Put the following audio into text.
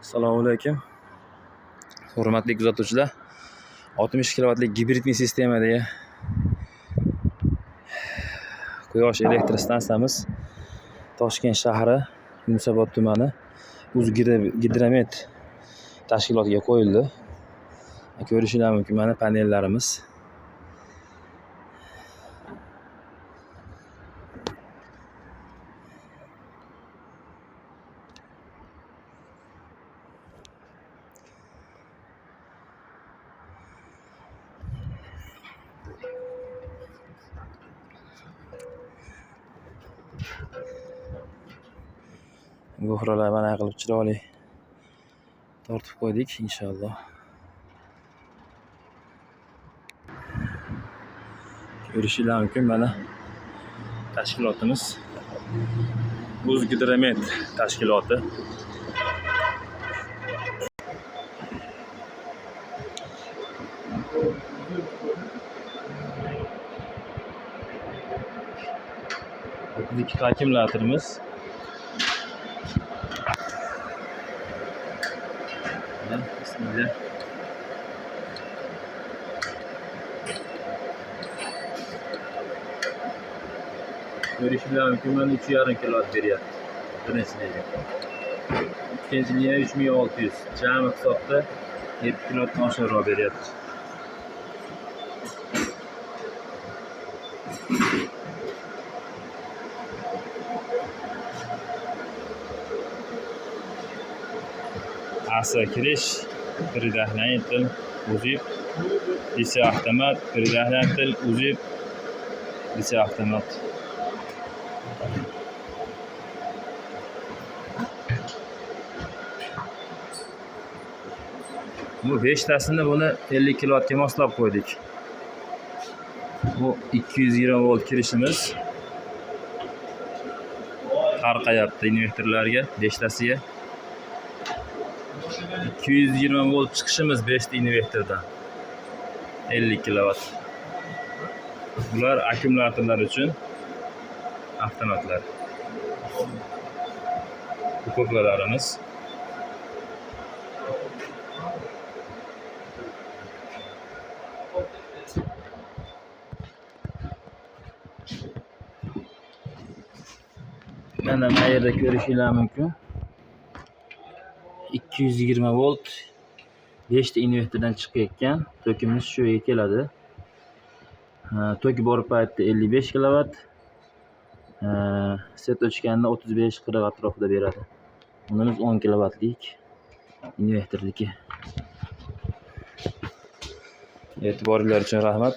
Assalomu alaykum. Hurmatli kuzatuvchilar, 60 kilovatlik gibridli sistemadagi quyosh elektr stansiyamiz Toshkent shahri Yunusobod tumani O'zgidromet tashkilotiga qo'yildi. Ko'rishingiz mumkin, mana panellarimiz. Go'xralar mana qilib chiroyli tortib qo'ydik inshaalloh. Ko'rishingiz mumkin, mana tashkilotimiz O'zgidromet tashkiloti. Ikkita akkumulyatorimiz. Bismillah. Ko'rishingiz mumkin, mana 3,5 kilovat beryapti. Birinchisiga. Ikkinchisiga 3600. Jami hisobda 7 kilovatdan oshiqroq beryapti. Asa kirish, предохранитель, uzib, DC avtomat, предохранитель, uzib, DC avtomat. Bu 5tasini buni 50 kilovatga moslab qo'ydik. Bu 220 volt kirishimiz qarqayapti invertorlarga 5tasiga. 220 volt chiqishimiz 5 ta invertordan 50 kilovat. Bular akkumulyatorlar uchun avtomatlar. Ko'klarimiz. Mana bu yerda ko'rishingiz mumkin. 220 volt 5 ta invertordan chiqayotgan tokimiz shu yerga keladi. Toki bor paytda 55 kilovat. Set o'chganda 35-40 atrofida beradi. Bunimiz 10 kilovatlik invertorniki. E'tiboringlar uchun rahmat.